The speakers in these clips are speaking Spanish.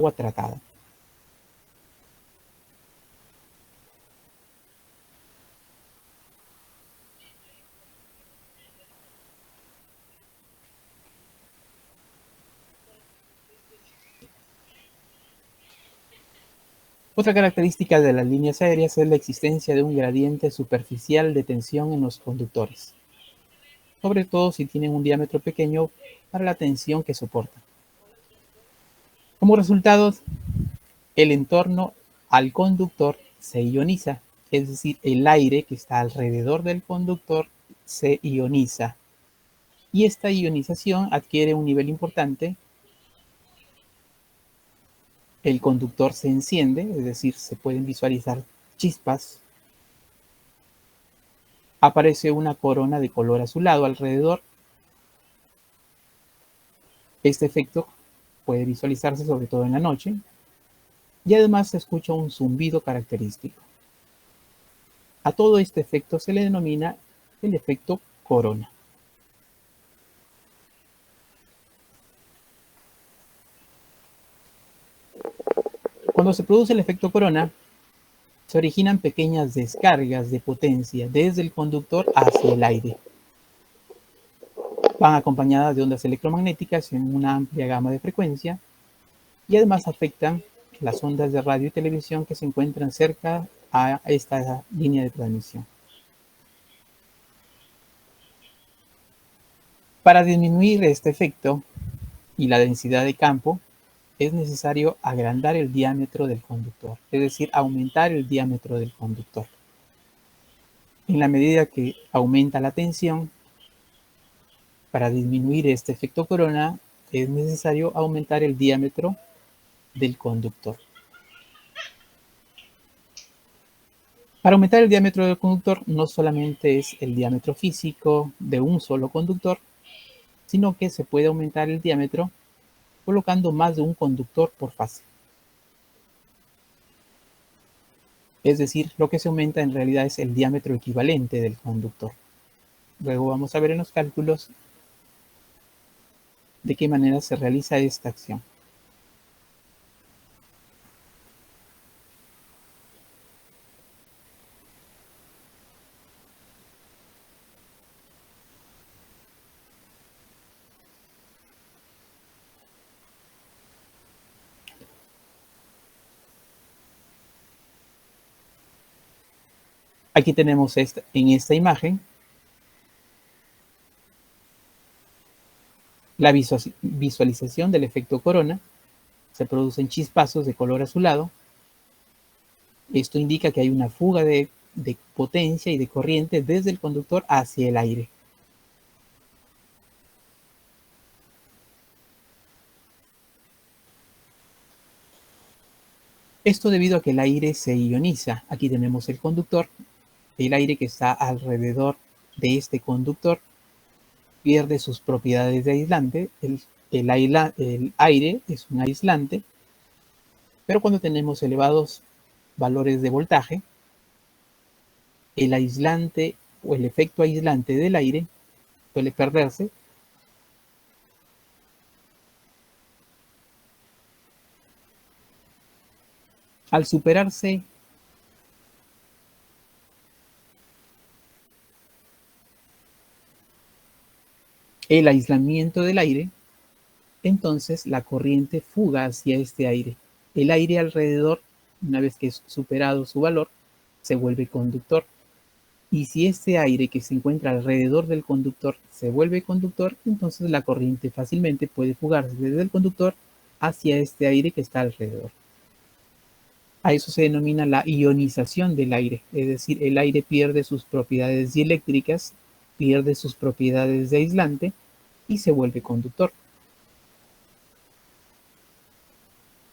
agua tratada. Otra característica de las líneas aéreas es la existencia de un gradiente superficial de tensión en los conductores, sobre todo si tienen un diámetro pequeño para la tensión que soportan. Como resultado, el entorno al conductor se ioniza, es decir, el aire que está alrededor del conductor se ioniza. Y esta ionización adquiere un nivel importante. El conductor se enciende, es decir, se pueden visualizar chispas. Aparece una corona de color azulado alrededor. Este efecto puede visualizarse sobre todo en la noche. Y además se escucha un zumbido característico. A todo este efecto se le denomina el efecto corona. Cuando se produce el efecto corona, se originan pequeñas descargas de potencia desde el conductor hacia el aire. Van acompañadas de ondas electromagnéticas en una amplia gama de frecuencia y además afectan las ondas de radio y televisión que se encuentran cerca a esta línea de transmisión. Para disminuir este efecto y la densidad de campo, es necesario agrandar el diámetro del conductor, es decir, aumentar el diámetro del conductor. En la medida que aumenta la tensión, para disminuir este efecto corona, es necesario aumentar el diámetro del conductor. Para aumentar el diámetro del conductor, no solamente es el diámetro físico de un solo conductor, sino que se puede aumentar el diámetro colocando más de un conductor por fase. Es decir, lo que se aumenta en realidad es el diámetro equivalente del conductor. Luego vamos a ver en los cálculos de qué manera se realiza esta acción. Aquí tenemos en esta imagen la visualización del efecto corona. Se producen chispazos de color azulado. Esto indica que hay una fuga de potencia y de corriente desde el conductor hacia el aire. Esto debido a que el aire se ioniza. Aquí tenemos el conductor. El aire que está alrededor de este conductor pierde sus propiedades de aislante. El aire es un aislante, pero cuando tenemos elevados valores de voltaje, el aislante o el efecto aislante del aire suele perderse. Al superarse el aislamiento del aire, entonces la corriente fuga hacia este aire. El aire alrededor, una vez que es superado su valor, se vuelve conductor. Y si este aire que se encuentra alrededor del conductor se vuelve conductor, entonces la corriente fácilmente puede fugarse desde el conductor hacia este aire que está alrededor. A eso se denomina la ionización del aire, es decir, el aire pierde sus propiedades dieléctricas, pierde sus propiedades de aislante y se vuelve conductor.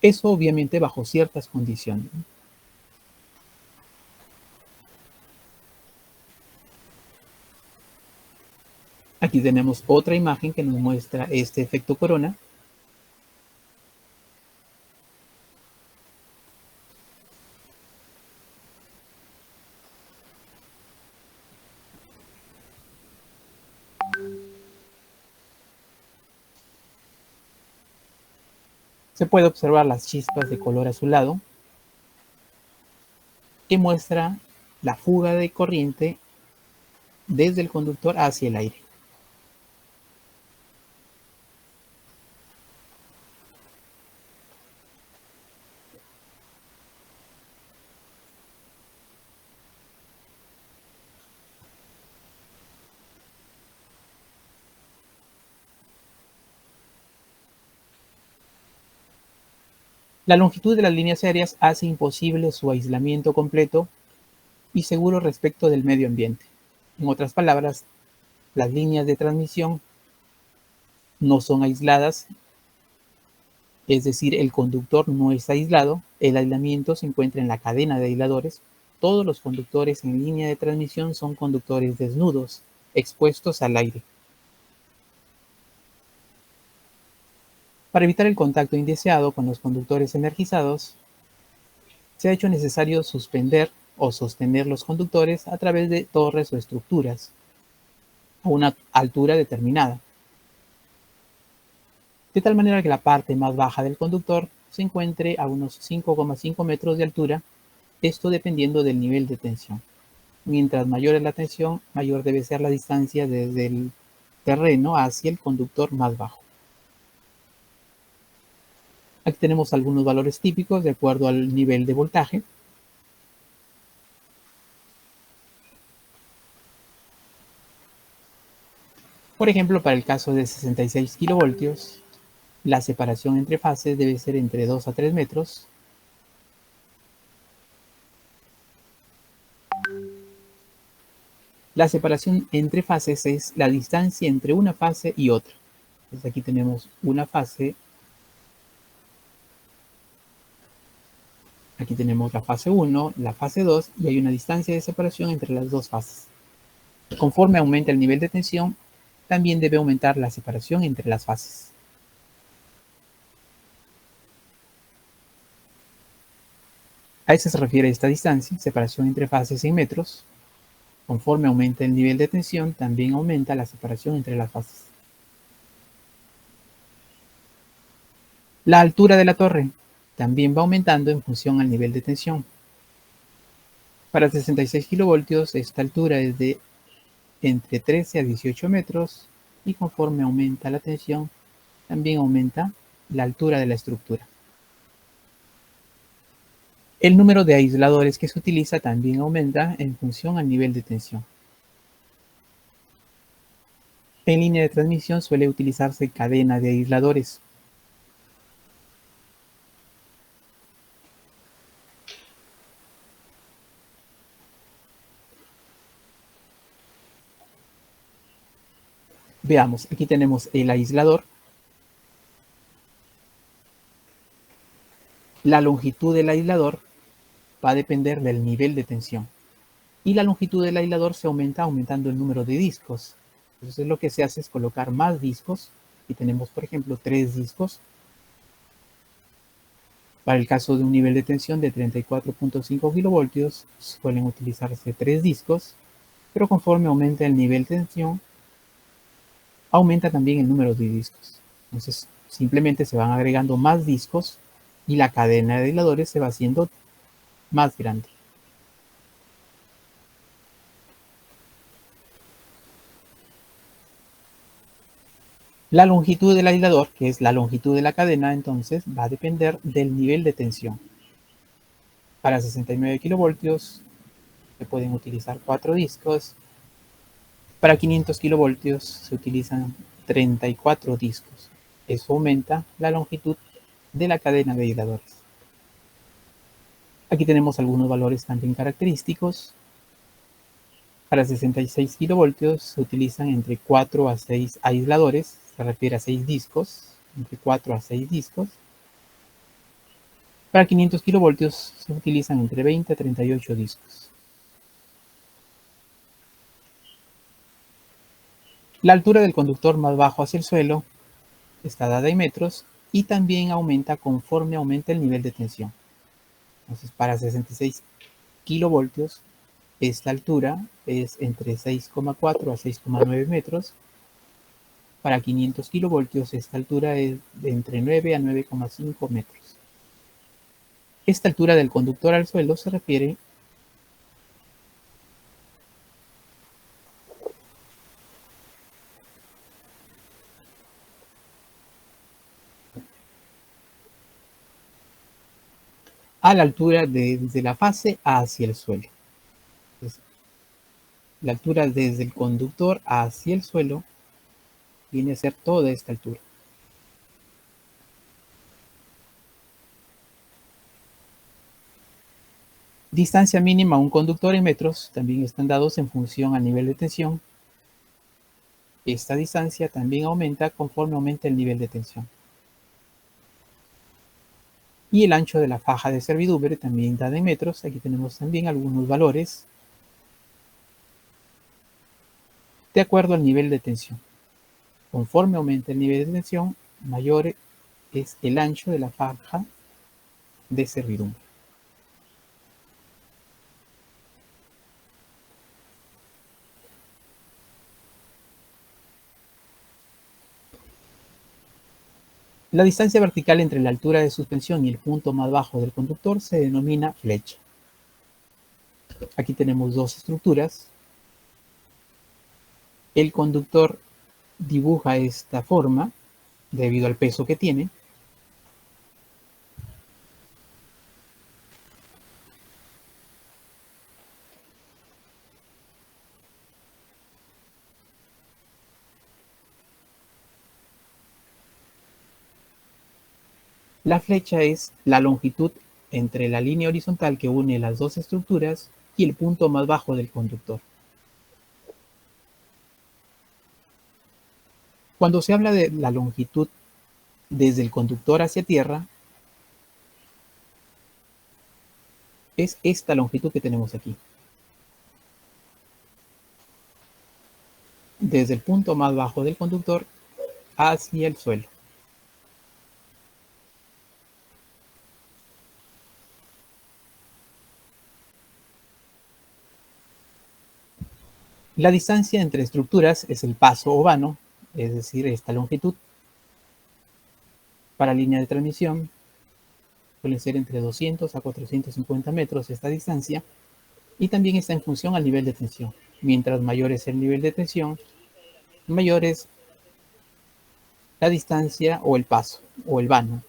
Eso obviamente bajo ciertas condiciones. Aquí tenemos otra imagen que nos muestra este efecto corona. Se puede observar las chispas de color azulado que muestra la fuga de corriente desde el conductor hacia el aire. La longitud de las líneas aéreas hace imposible su aislamiento completo y seguro respecto del medio ambiente. En otras palabras, las líneas de transmisión no son aisladas, es decir, el conductor no está aislado, el aislamiento se encuentra en la cadena de aisladores. Todos los conductores en línea de transmisión son conductores desnudos, expuestos al aire. Para evitar el contacto indeseado con los conductores energizados, se ha hecho necesario suspender o sostener los conductores a través de torres o estructuras a una altura determinada, de tal manera que la parte más baja del conductor se encuentre a unos 5,5 metros de altura, esto dependiendo del nivel de tensión. Mientras mayor es la tensión, mayor debe ser la distancia desde el terreno hacia el conductor más bajo. Aquí tenemos algunos valores típicos de acuerdo al nivel de voltaje. Por ejemplo, para el caso de 66 kilovoltios, la separación entre fases debe ser entre 2 a 3 metros. La separación entre fases es la distancia entre una fase y otra. Entonces aquí tenemos una fase, aquí tenemos la fase 1, la fase 2 y hay una distancia de separación entre las dos fases. Conforme aumenta el nivel de tensión, también debe aumentar la separación entre las fases. A eso se refiere esta distancia, separación entre fases en metros. Conforme aumenta el nivel de tensión, también aumenta la separación entre las fases. La altura de la torre también va aumentando en función al nivel de tensión. Para 66 kilovoltios, esta altura es de entre 13 a 18 metros y conforme aumenta la tensión, también aumenta la altura de la estructura. El número de aisladores que se utiliza también aumenta en función al nivel de tensión. En línea de transmisión suele utilizarse cadena de aisladores. Veamos, aquí tenemos el aislador, la longitud del aislador va a depender del nivel de tensión y la longitud del aislador se aumenta aumentando el número de discos. Entonces lo que se hace es colocar más discos y tenemos por ejemplo 3 discos. Para el caso de un nivel de tensión de 34.5 kilovoltios suelen utilizarse 3 discos, pero conforme aumenta el nivel de tensión aumenta también el número de discos. Entonces simplemente se van agregando más discos y la cadena de aisladores se va haciendo más grande. La longitud del aislador, que es la longitud de la cadena, entonces va a depender del nivel de tensión. Para 69 kilovoltios se pueden utilizar 4 discos. Para 500 kilovoltios se utilizan 34 discos. Eso aumenta la longitud de la cadena de aisladores. Aquí tenemos algunos valores también característicos. Para 66 kilovoltios se utilizan entre 4 a 6 aisladores, se refiere a 6 discos, entre 4 a 6 discos. Para 500 kilovoltios se utilizan entre 20 a 38 discos. La altura del conductor más bajo hacia el suelo está dada en metros y también aumenta conforme aumenta el nivel de tensión. Entonces, para 66 kilovoltios, esta altura es entre 6,4 a 6,9 metros. Para 500 kilovoltios esta altura es de entre 9 a 9,5 metros. Esta altura del conductor al suelo se refiere a la altura desde la fase hacia el suelo. Entonces, la altura desde el conductor hacia el suelo viene a ser toda esta altura. Distancia mínima a un conductor en metros también están dados en función al nivel de tensión. Esta distancia también aumenta conforme aumenta el nivel de tensión. Y el ancho de la faja de servidumbre también dada en metros. Aquí tenemos también algunos valores de acuerdo al nivel de tensión. Conforme aumenta el nivel de tensión, mayor es el ancho de la faja de servidumbre. La distancia vertical entre la altura de suspensión y el punto más bajo del conductor se denomina flecha. Aquí tenemos dos estructuras. El conductor dibuja esta forma debido al peso que tiene. La flecha es la longitud entre la línea horizontal que une las dos estructuras y el punto más bajo del conductor. Cuando se habla de la longitud desde el conductor hacia tierra, es esta longitud que tenemos aquí. Desde el punto más bajo del conductor hacia el suelo. La distancia entre estructuras es el paso o vano, es decir, esta longitud. Para línea de transmisión suele ser entre 200 a 450 metros esta distancia, y también está en función al nivel de tensión. Mientras mayor es el nivel de tensión, mayor es la distancia o el paso o el vano.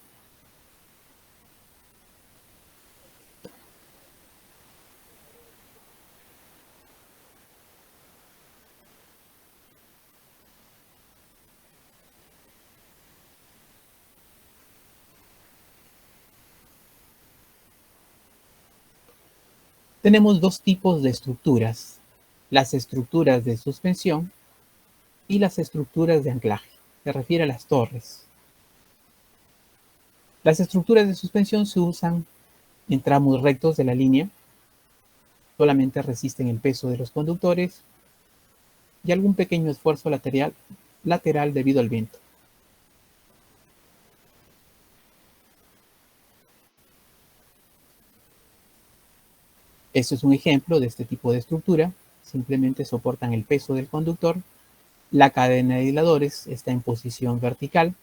Tenemos dos tipos de estructuras: las estructuras de suspensión y las estructuras de anclaje. Se refiere a las torres. Las estructuras de suspensión se usan en tramos rectos de la línea, solamente resisten el peso de los conductores y algún pequeño esfuerzo lateral debido al viento. Esto es un ejemplo de este tipo de estructura. Simplemente soportan el peso del conductor. La cadena de aisladores está en posición vertical.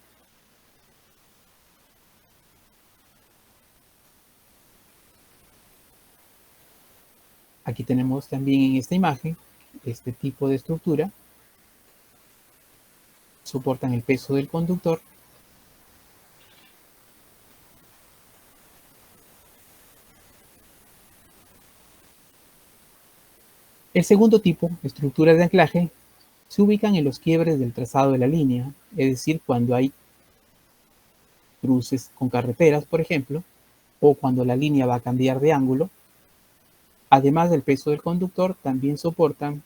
Aquí tenemos también en esta imagen este tipo de estructura. Soportan el peso del conductor. El segundo tipo, estructuras de anclaje, se ubican en los quiebres del trazado de la línea, es decir, cuando hay cruces con carreteras, por ejemplo, o cuando la línea va a cambiar de ángulo. Además del peso del conductor, también soportan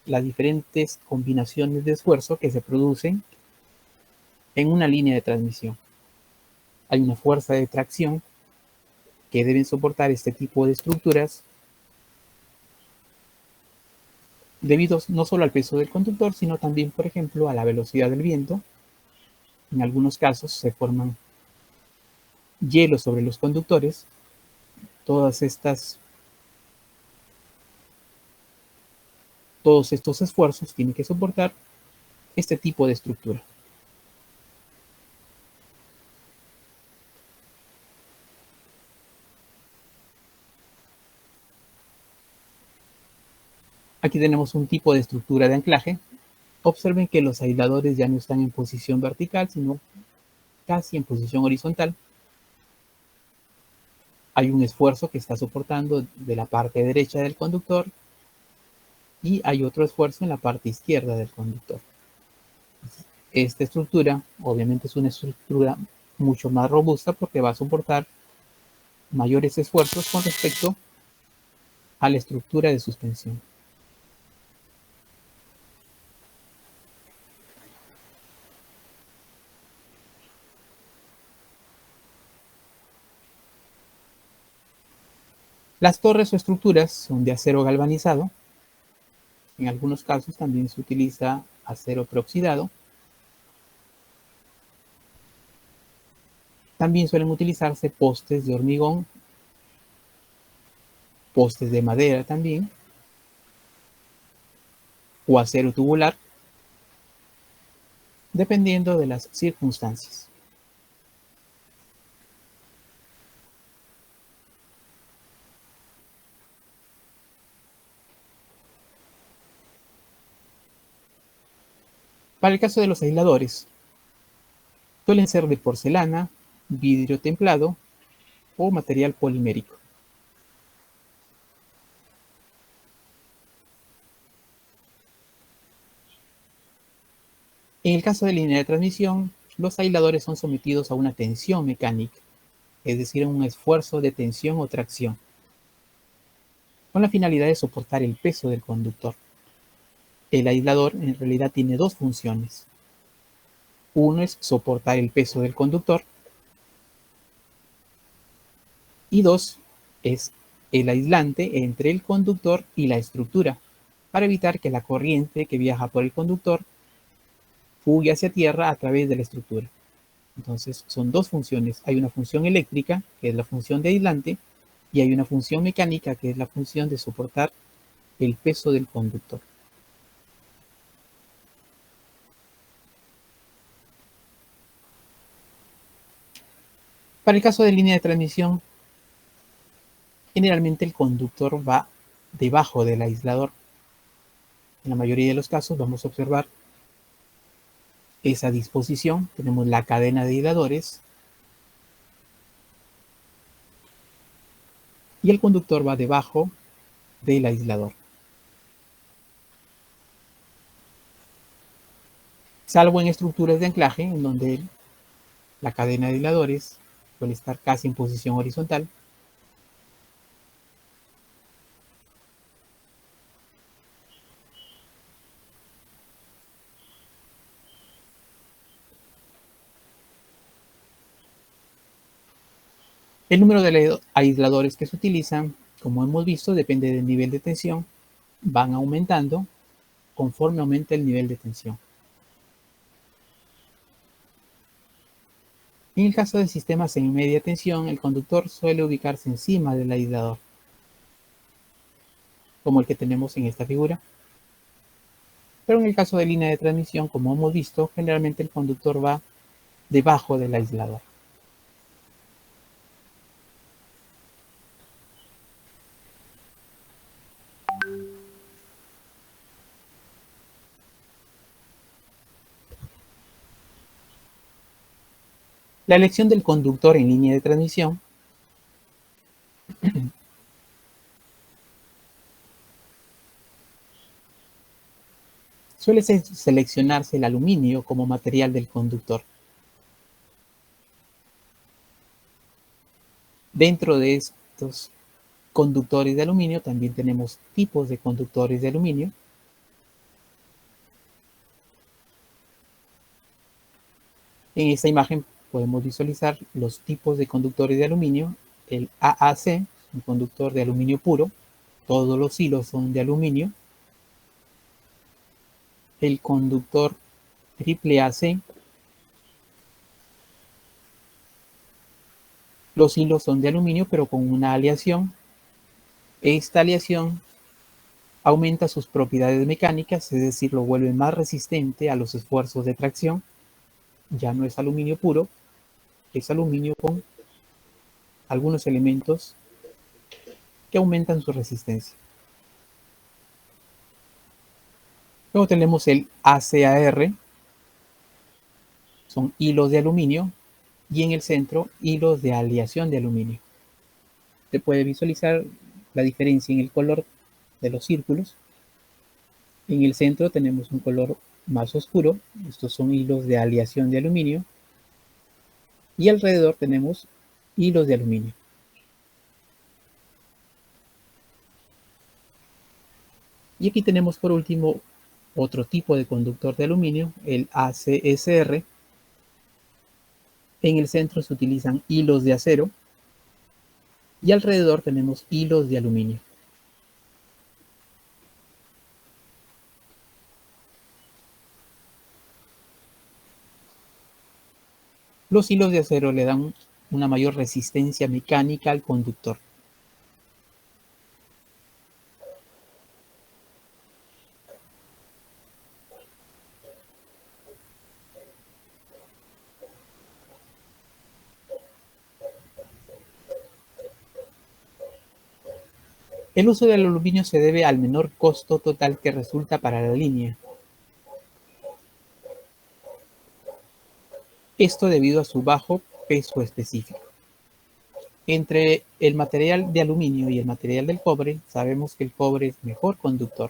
las diferentes combinaciones de esfuerzo que se producen en una línea de transmisión. Hay una fuerza de tracción que deben soportar este tipo de estructuras debido no solo al peso del conductor, sino también, por ejemplo, a la velocidad del viento. En algunos casos se forman hielos sobre los conductores. Todos estos esfuerzos tienen que soportar este tipo de estructura. Aquí tenemos un tipo de estructura de anclaje. Observen que los aisladores ya no están en posición vertical, sino casi en posición horizontal. Hay un esfuerzo que está soportando de la parte derecha del conductor y hay otro esfuerzo en la parte izquierda del conductor. Esta estructura obviamente es una estructura mucho más robusta porque va a soportar mayores esfuerzos con respecto a la estructura de suspensión. Las torres o estructuras son de acero galvanizado. En algunos casos también se utiliza acero preoxidado. También suelen utilizarse postes de hormigón, postes de madera también, o acero tubular, dependiendo de las circunstancias. Para el caso de los aisladores, suelen ser de porcelana, vidrio templado o material polimérico. En el caso de línea de transmisión, los aisladores son sometidos a una tensión mecánica, es decir, a un esfuerzo de tensión o tracción, con la finalidad de soportar el peso del conductor. El aislador en realidad tiene dos funciones. Uno es soportar el peso del conductor y dos es el aislante entre el conductor y la estructura, para evitar que la corriente que viaja por el conductor fugue hacia tierra a través de la estructura. Entonces son dos funciones. Hay una función eléctrica, que es la función de aislante, y hay una función mecánica, que es la función de soportar el peso del conductor. Para el caso de línea de transmisión, generalmente el conductor va debajo del aislador. En la mayoría de los casos vamos a observar esa disposición. Tenemos la cadena de aisladores y el conductor va debajo del aislador. Salvo en estructuras de anclaje, en donde la cadena de aisladores suele estar casi en posición horizontal. El número de aisladores que se utilizan, como hemos visto, depende del nivel de tensión. Van aumentando conforme aumenta el nivel de tensión. En el caso de sistemas en media tensión, el conductor suele ubicarse encima del aislador, como el que tenemos en esta figura. Pero en el caso de línea de transmisión, como hemos visto, generalmente el conductor va debajo del aislador. La elección del conductor en línea de transmisión suele seleccionarse el aluminio como material del conductor. Dentro de estos conductores de aluminio también tenemos tipos de conductores de aluminio. En esta imagen podemos visualizar los tipos de conductores de aluminio. El AAC, un conductor de aluminio puro, todos los hilos son de aluminio. El conductor AAC, los hilos son de aluminio pero con una aleación. Esta aleación aumenta sus propiedades mecánicas, es decir, lo vuelve más resistente a los esfuerzos de tracción. Ya no es aluminio puro, es aluminio con algunos elementos que aumentan su resistencia. Luego tenemos el ACAR, son hilos de aluminio, y en el centro hilos de aleación de aluminio. Se puede visualizar la diferencia en el color de los círculos. En el centro tenemos un color más oscuro, estos son hilos de aleación de aluminio, y alrededor tenemos hilos de aluminio. Y aquí tenemos por último otro tipo de conductor de aluminio, el ACSR. En el centro se utilizan hilos de acero y alrededor tenemos hilos de aluminio. Los hilos de acero le dan una mayor resistencia mecánica al conductor. El uso del aluminio se debe al menor costo total que resulta para la línea. Esto debido a su bajo peso específico. Entre el material de aluminio y el material del cobre, sabemos que el cobre es mejor conductor.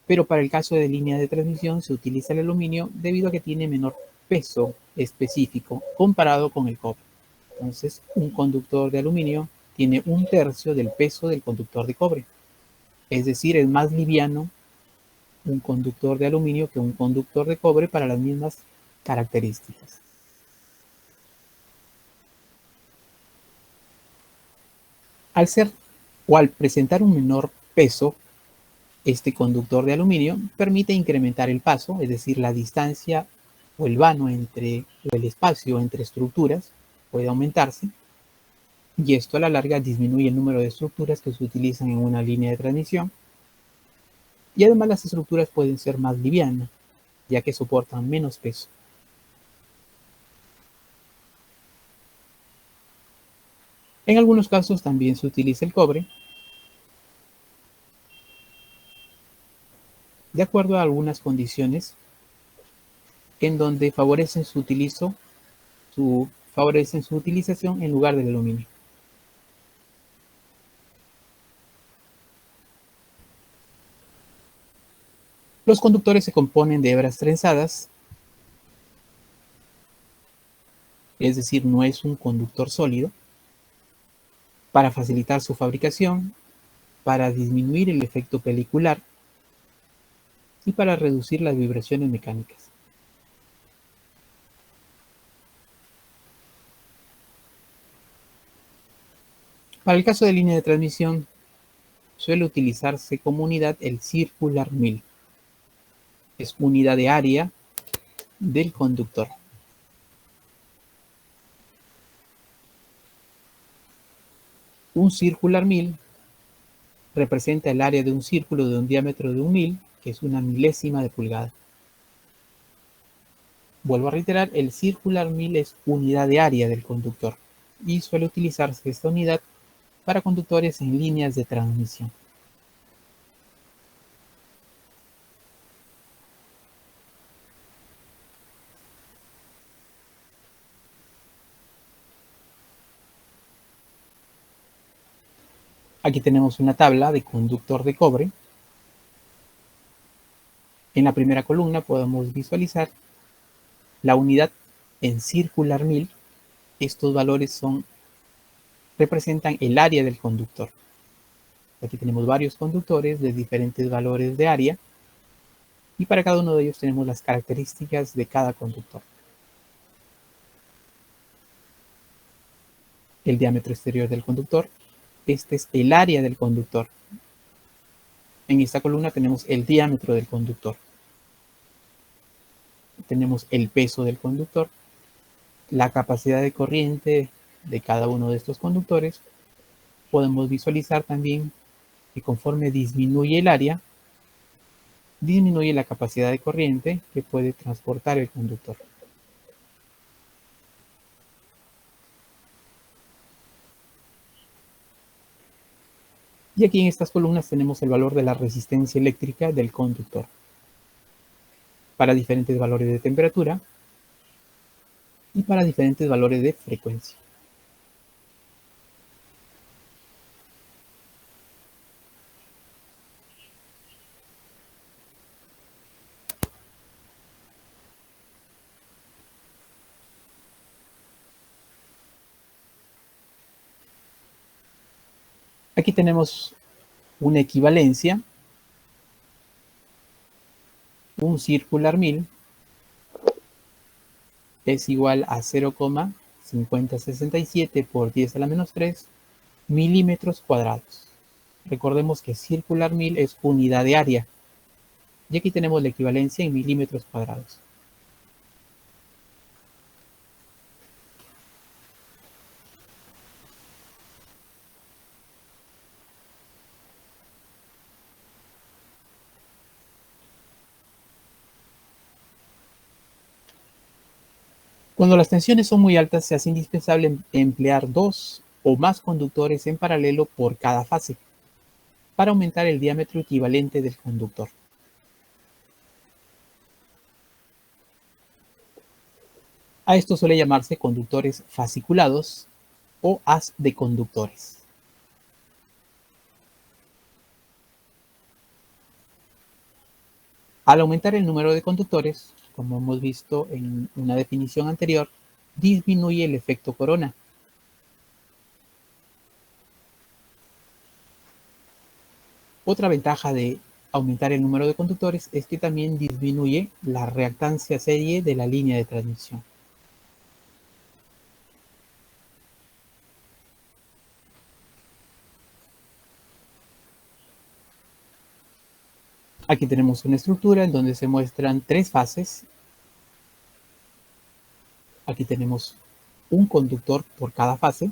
Pero para el caso de línea de transmisión se utiliza el aluminio debido a que tiene menor peso específico comparado con el cobre. Entonces, un conductor de aluminio tiene 1/3 del peso del conductor de cobre. Es decir, es más liviano un conductor de aluminio que un conductor de cobre para las mismas características. Al ser o al presentar un menor peso, este conductor de aluminio permite incrementar el paso, es decir, la distancia o el vano o el espacio entre estructuras puede aumentarse, y esto a la larga disminuye el número de estructuras que se utilizan en una línea de transmisión, y además las estructuras pueden ser más livianas, ya que soportan menos peso. En algunos casos también se utiliza el cobre, de acuerdo a algunas condiciones en donde favorecen su utilización en lugar del aluminio. Los conductores se componen de hebras trenzadas, es decir, no es un conductor sólido, para facilitar su fabricación, para disminuir el efecto pelicular y para reducir las vibraciones mecánicas. Para el caso de línea de transmisión, suele utilizarse como unidad el circular mil. Es unidad de área del conductor. Un circular mil representa el área de un círculo de un diámetro de 1.000, que es una milésima de pulgada. Vuelvo a reiterar, el circular mil es unidad de área del conductor y suele utilizarse esta unidad para conductores en líneas de transmisión. Aquí tenemos una tabla de conductor de cobre. En la primera columna podemos visualizar la unidad en circular mil. Estos valores representan el área del conductor. Aquí tenemos varios conductores de diferentes valores de área y para cada uno de ellos tenemos las características de cada conductor. El diámetro exterior del conductor. Este es el área del conductor. En esta columna tenemos el diámetro del conductor. Tenemos el peso del conductor, la capacidad de corriente de cada uno de estos conductores. Podemos visualizar también Y conforme disminuye el área, disminuye la capacidad de corriente que puede transportar el conductor. Y aquí en estas columnas tenemos el valor de la resistencia eléctrica del conductor para diferentes valores de temperatura y para diferentes valores de frecuencia. Aquí tenemos una equivalencia, un circular 1000 es igual a 0,5067 por 10 a la menos 3 milímetros cuadrados. Recordemos que circular 1000 es unidad de área. Y aquí tenemos la equivalencia en milímetros cuadrados. Cuando las tensiones son muy altas, se hace indispensable emplear dos o más conductores en paralelo por cada fase para aumentar el diámetro equivalente del conductor. A esto suele llamarse conductores fasciculados o haz de conductores. Al aumentar el número de conductores, como hemos visto en una definición anterior, disminuye el efecto corona. Otra ventaja de aumentar el número de conductores es que también disminuye la reactancia serie de la línea de transmisión. Aquí tenemos una estructura en donde se muestran tres fases. Aquí tenemos un conductor por cada fase.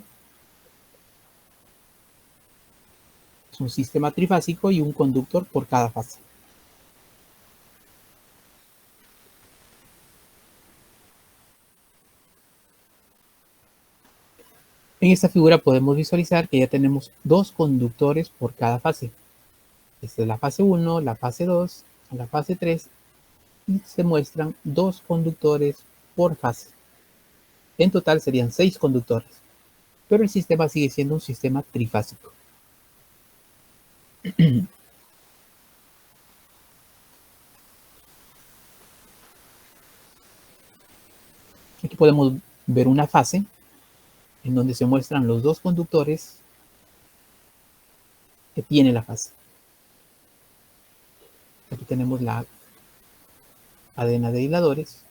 Es un sistema trifásico y un conductor por cada fase. En esta figura podemos visualizar que ya tenemos dos conductores por cada fase. Esta es la fase 1, la fase 2, la fase 3 y se muestran dos conductores por fase. En total serían 6 conductores, pero el sistema sigue siendo un sistema trifásico. Aquí podemos ver una fase en donde se muestran los dos conductores que tiene la fase. Aquí tenemos la cadena de aisladores.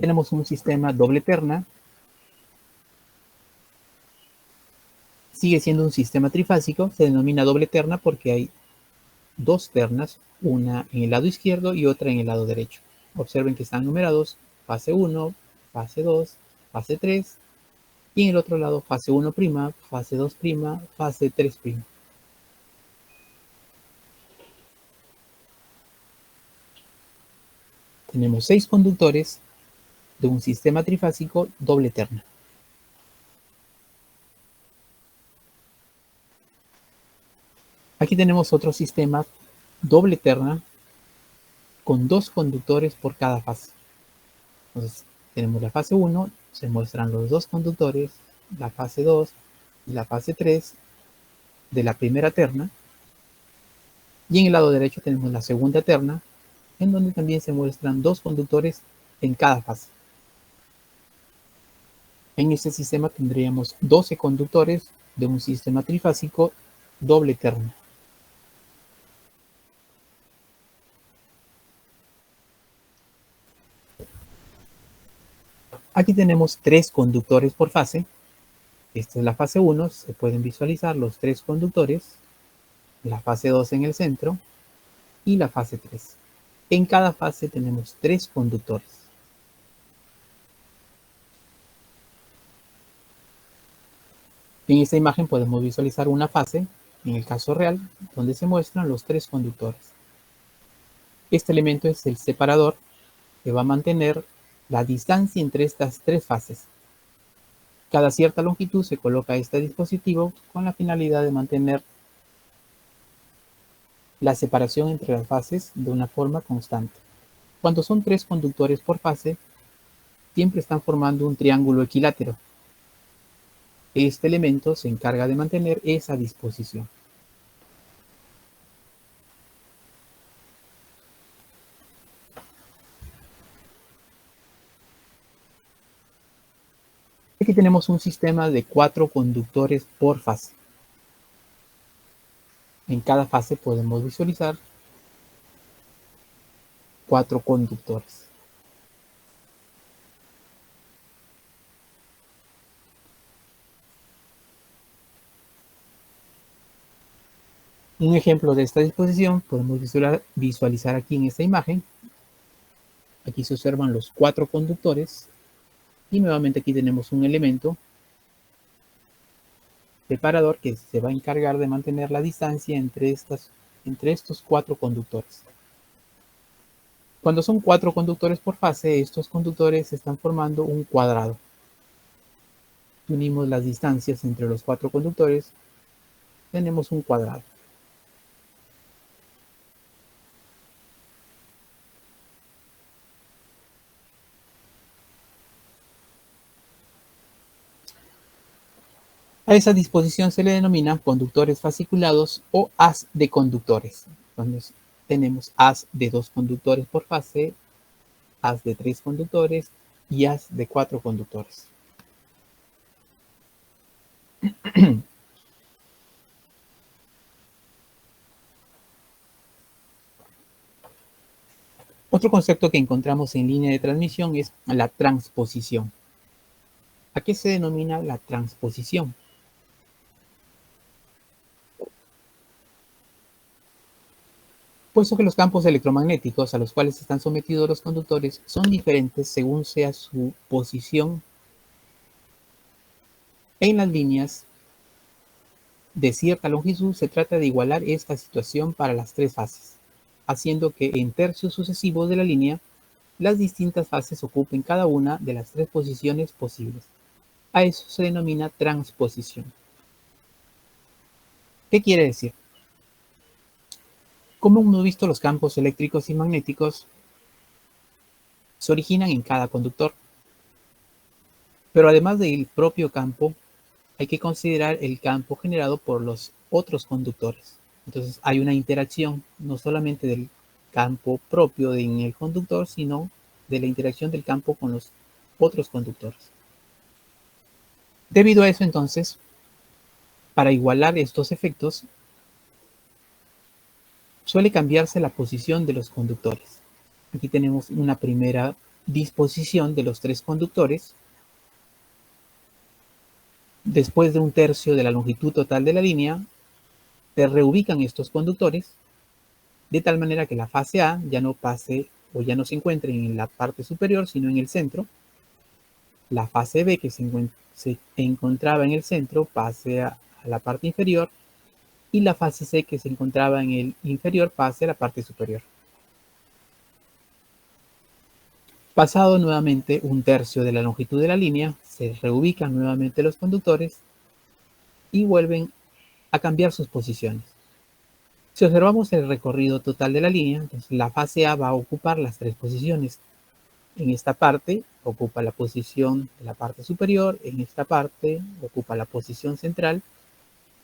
Tenemos un sistema doble terna. Sigue siendo un sistema trifásico, se denomina doble terna porque hay dos ternas, una en el lado izquierdo y otra en el lado derecho. Observen que están numerados fase 1, fase 2, fase 3 y en el otro lado fase 1', fase 2', fase 3'. Tenemos 6 conductores de un sistema trifásico doble terna. Aquí tenemos otro sistema doble terna con dos conductores por cada fase. Entonces tenemos la fase 1, se muestran los dos conductores, la fase 2 y la fase 3 de la primera terna. Y en el lado derecho tenemos la segunda terna, en donde también se muestran dos conductores en cada fase. En este sistema tendríamos 12 conductores de un sistema trifásico doble terna. Aquí tenemos 3 conductores por fase. Esta es la fase 1, se pueden visualizar los 3 conductores, la fase 2 en el centro y la fase 3. En cada fase tenemos 3 conductores. En esta imagen podemos visualizar una fase, en el caso real, donde se muestran los 3 conductores. Este elemento es el separador que va a mantener la distancia entre estas 3 fases. Cada cierta longitud se coloca este dispositivo con la finalidad de mantener la separación entre las fases de una forma constante. Cuando son 3 conductores por fase, siempre están formando un triángulo equilátero. Este elemento se encarga de mantener esa disposición. Aquí tenemos un sistema de 4 conductores por fase. En cada fase podemos visualizar 4 conductores. Un ejemplo de esta disposición podemos visualizar aquí en esta imagen. Aquí se observan los 4 conductores y nuevamente aquí tenemos un elemento separador que se va a encargar de mantener la distancia entre estos 4 conductores. Cuando son 4 conductores por fase, estos conductores están formando un cuadrado. Unimos las distancias entre los 4 conductores, tenemos un cuadrado. A esa disposición se le denomina conductores fasciculados o haz de conductores. Entonces tenemos haz de 2 conductores por fase, haz de 3 conductores y haz de 4 conductores. Otro concepto que encontramos en línea de transmisión es la transposición. ¿A qué se denomina la transposición? Puesto que los campos electromagnéticos a los cuales están sometidos los conductores son diferentes según sea su posición en las líneas de cierta longitud, se trata de igualar esta situación para las 3 fases, haciendo que en tercios sucesivos de la línea las distintas fases ocupen cada una de las 3 posiciones posibles. A eso se denomina transposición. ¿Qué quiere decir? Como hemos visto, los campos eléctricos y magnéticos se originan en cada conductor. Pero además del propio campo, hay que considerar el campo generado por los otros conductores. Entonces hay una interacción no solamente del campo propio en el conductor, sino de la interacción del campo con los otros conductores. Debido a eso, entonces, para igualar estos efectos, suele cambiarse la posición de los conductores. Aquí tenemos una primera disposición de los 3 conductores. Después de un tercio de la longitud total de la línea, se reubican estos conductores de tal manera que la fase A ya no pase o ya no se encuentre en la parte superior, sino en el centro. La fase B, que se encontraba en el centro, pase a la parte inferior, y la fase C, que se encontraba en el inferior, pase a la parte superior. Pasado nuevamente un tercio de la longitud de la línea, se reubican nuevamente los conductores y vuelven a cambiar sus posiciones. Si observamos el recorrido total de la línea, entonces la fase A va a ocupar las 3 posiciones. En esta parte ocupa la posición de la parte superior, en esta parte ocupa la posición central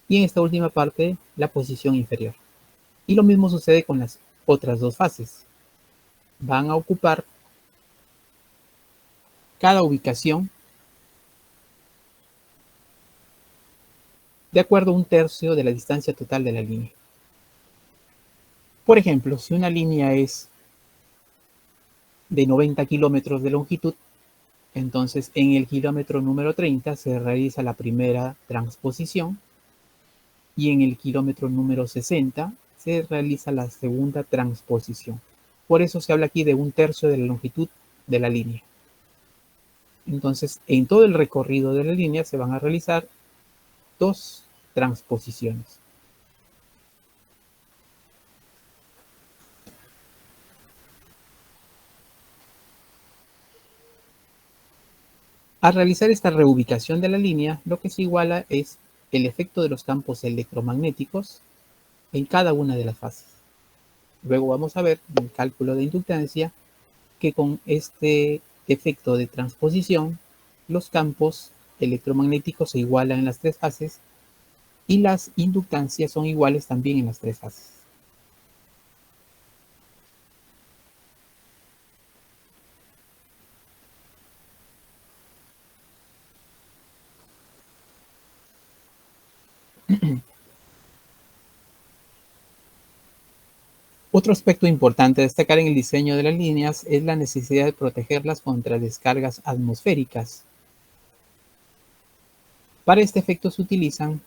y en esta última parte la posición inferior. Y lo mismo sucede con las otras 2 fases. Van a ocupar cada ubicación de acuerdo a un tercio de la distancia total de la línea. Por ejemplo, si una línea es de 90 kilómetros de longitud, Entonces, en el kilómetro número 30 se realiza la primera transposición y en el kilómetro número 60 se realiza la segunda transposición. Por eso se habla aquí de 1/3 de la longitud de la línea. Entonces, en todo el recorrido de la línea se van a realizar 2 transposiciones. Al realizar esta reubicación de la línea, lo que se iguala es el efecto de los campos electromagnéticos en cada una de las fases. Luego vamos a ver en el cálculo de inductancia que con este efecto de transposición, los campos electromagnéticos se igualan en las 3 fases y las inductancias son iguales también en las 3 fases. Otro aspecto importante a destacar en el diseño de las líneas es la necesidad de protegerlas contra descargas atmosféricas. Para este efecto se utilizan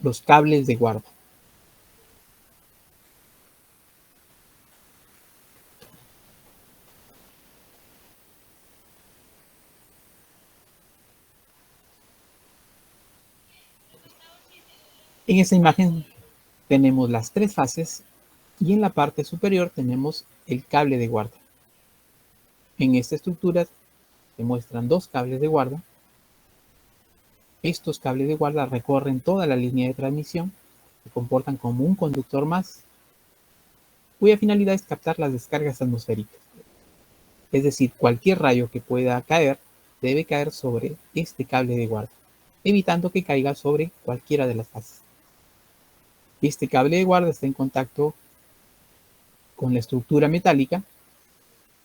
los cables de guarda. En esta imagen tenemos las 3 fases y en la parte superior tenemos el cable de guarda. En esta estructura se muestran 2 cables de guarda. Estos cables de guarda recorren toda la línea de transmisión, se comportan como un conductor más, cuya finalidad es captar las descargas atmosféricas. Es decir, cualquier rayo que pueda caer debe caer sobre este cable de guarda, evitando que caiga sobre cualquiera de las fases. Este cable de guarda está en contacto con la estructura metálica,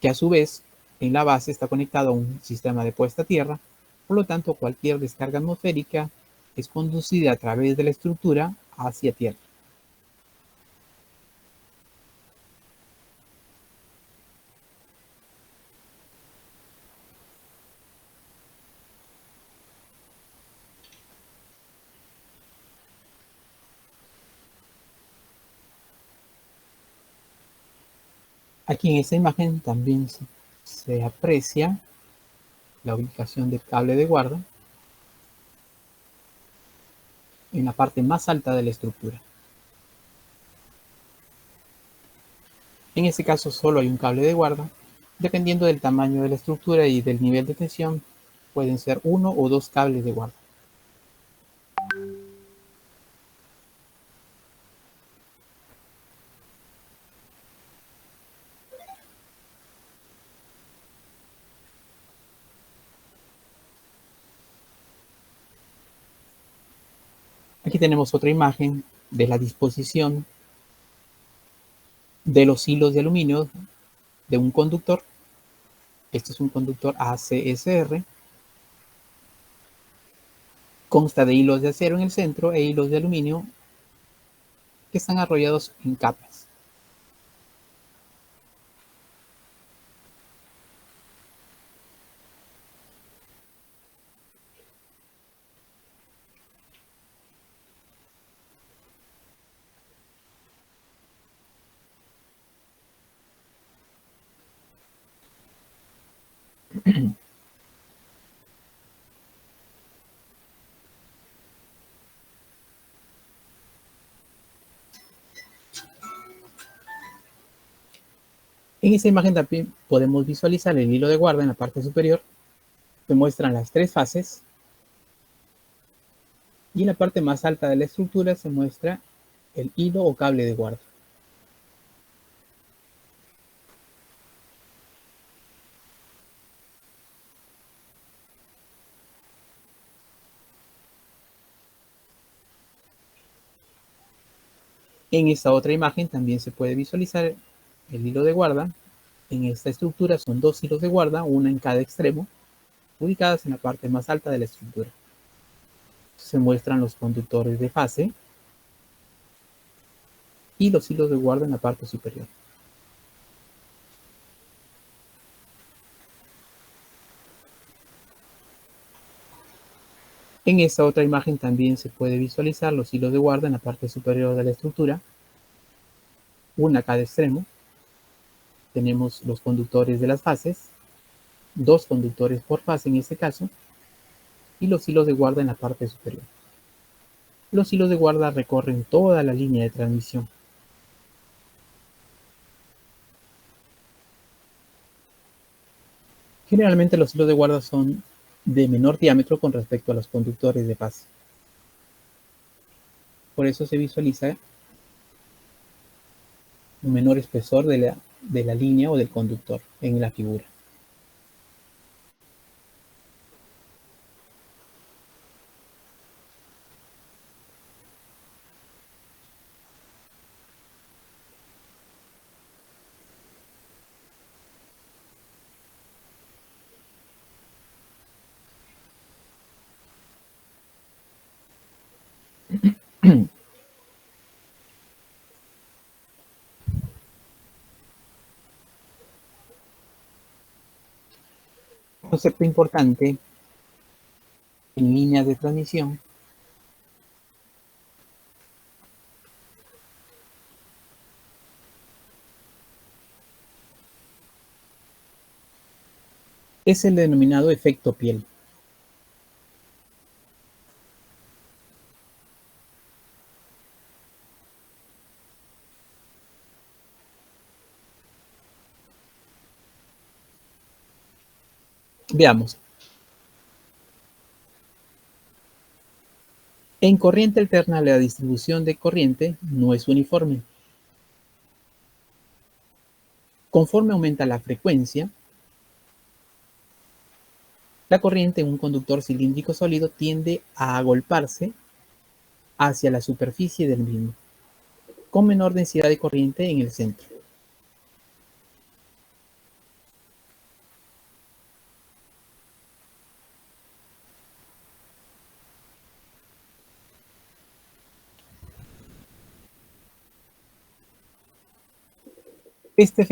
que a su vez en la base está conectado a un sistema de puesta a tierra. Por lo tanto, cualquier descarga atmosférica es conducida a través de la estructura hacia tierra. Aquí en esta imagen también se aprecia la ubicación del cable de guarda en la parte más alta de la estructura. En este caso solo hay un cable de guarda. Dependiendo del tamaño de la estructura y del nivel de tensión, pueden ser 1 o 2 cables de guarda. Aquí tenemos otra imagen de la disposición de los hilos de aluminio de un conductor. Este es un conductor ACSR. Consta de hilos de acero en el centro e hilos de aluminio que están arrollados en capas. En esta imagen también podemos visualizar el hilo de guarda en la parte superior. Se muestran las 3 fases y en la parte más alta de la estructura se muestra el hilo o cable de guarda. En esta otra imagen también se puede visualizar el hilo de guarda. En esta estructura son 2 hilos de guarda, una en cada extremo, ubicadas en la parte más alta de la estructura. Se muestran los conductores de fase y los hilos de guarda en la parte superior. En esta otra imagen también se puede visualizar los hilos de guarda en la parte superior de la estructura, una a cada extremo. Tenemos los conductores de las fases, 2 conductores por fase en este caso, y los hilos de guarda en la parte superior. Los hilos de guarda recorren toda la línea de transmisión. Generalmente los hilos de guarda son de menor diámetro con respecto a los conductores de fase. Por eso se visualiza un menor espesor de la línea o del conductor en la figura. Un concepto importante en líneas de transmisión es el denominado efecto piel. Veamos. En corriente alterna la distribución de corriente no es uniforme. Conforme aumenta la frecuencia, la corriente en un conductor cilíndrico sólido tiende a agolparse hacia la superficie del mismo, con menor densidad de corriente en el centro. Este